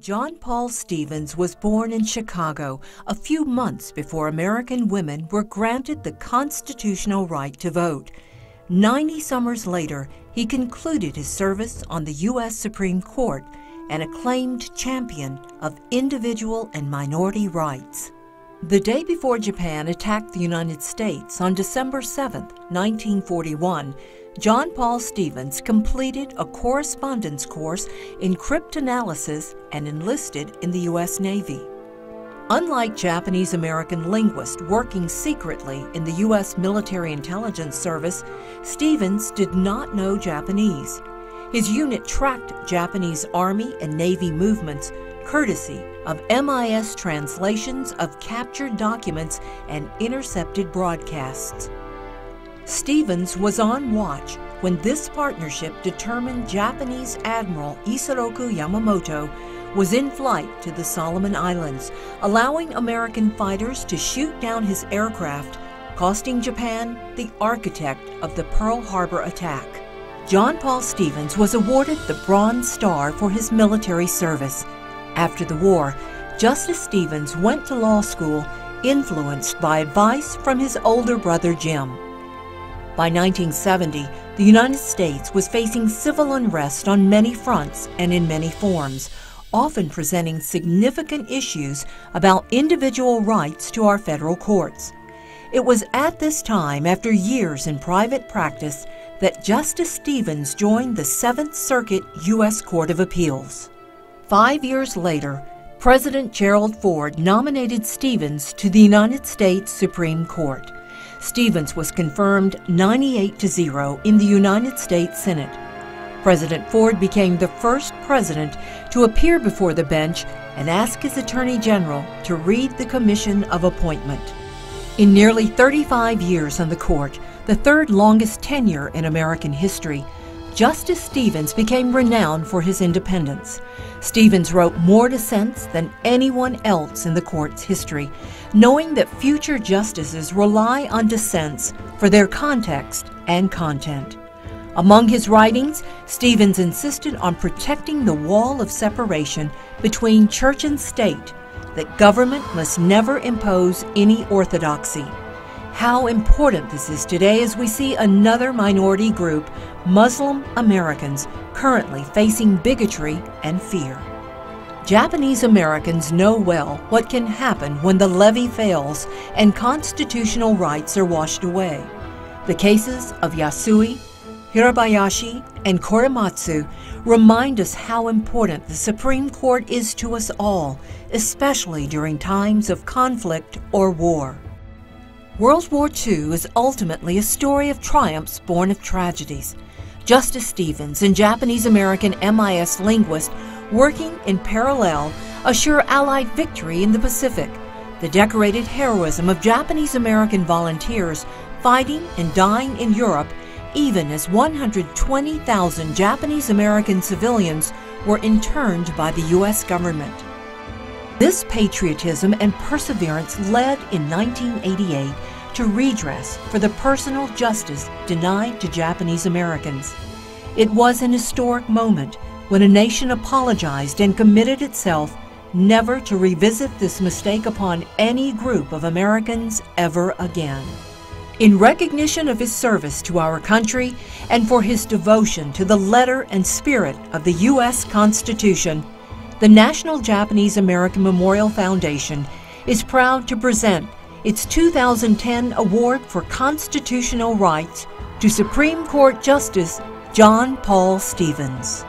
John Paul Stevens was born in Chicago a few months before American women were granted the constitutional right to vote. 90 summers later, he concluded his service on the U.S. Supreme Court, an acclaimed champion of individual and minority rights. The day before Japan attacked the United States on December 7, 1941, John Paul Stevens completed a correspondence course in cryptanalysis and enlisted in the U.S. Navy. Unlike Japanese-American linguists working secretly in the U.S. Military Intelligence Service, Stevens did not know Japanese. His unit tracked Japanese Army and Navy movements courtesy of MIS translations of captured documents and intercepted broadcasts. Stevens was on watch when this partnership determined Japanese Admiral Isoroku Yamamoto was in flight to the Solomon Islands, allowing American fighters to shoot down his aircraft, costing Japan the architect of the Pearl Harbor attack. John Paul Stevens was awarded the Bronze Star for his military service. After the war, Justice Stevens went to law school, influenced by advice from his older brother Jim. By 1970, the United States was facing civil unrest on many fronts and in many forms, often presenting significant issues about individual rights to our federal courts. It was at this time, after years in private practice, that Justice Stevens joined the Seventh Circuit U.S. Court of Appeals. 5 years later, President Gerald Ford nominated Stevens to the United States Supreme Court. Stevens was confirmed 98-0 in the United States Senate. President Ford became the first president to appear before the bench and ask his Attorney General to read the commission of appointment. In nearly 35 years on the court, the third longest tenure in American history, Justice Stevens became renowned for his independence. Stevens wrote more dissents than anyone else in the court's history, knowing that future justices rely on dissents for their context and content. Among his writings, Stevens insisted on protecting the wall of separation between church and state, that government must never impose any orthodoxy. How important this is today as we see another minority group, Muslim Americans, currently facing bigotry and fear. Japanese Americans know well what can happen when the levee fails and constitutional rights are washed away. The cases of Yasui, Hirabayashi, and Korematsu remind us how important the Supreme Court is to us all, especially during times of conflict or war. World War II is ultimately a story of triumphs born of tragedies. Justice Stevens and Japanese-American MIS linguists working in parallel assure Allied victory in the Pacific, the decorated heroism of Japanese-American volunteers fighting and dying in Europe, even as 120,000 Japanese-American civilians were interned by the U.S. government. This patriotism and perseverance led in 1988 to redress for the personal justice denied to Japanese Americans. It was an historic moment when a nation apologized and committed itself never to revisit this mistake upon any group of Americans ever again. In recognition of his service to our country and for his devotion to the letter and spirit of the U.S. Constitution, the National Japanese American Memorial Foundation is proud to present its 2010 Award for Constitutional Rights to Supreme Court Justice John Paul Stevens.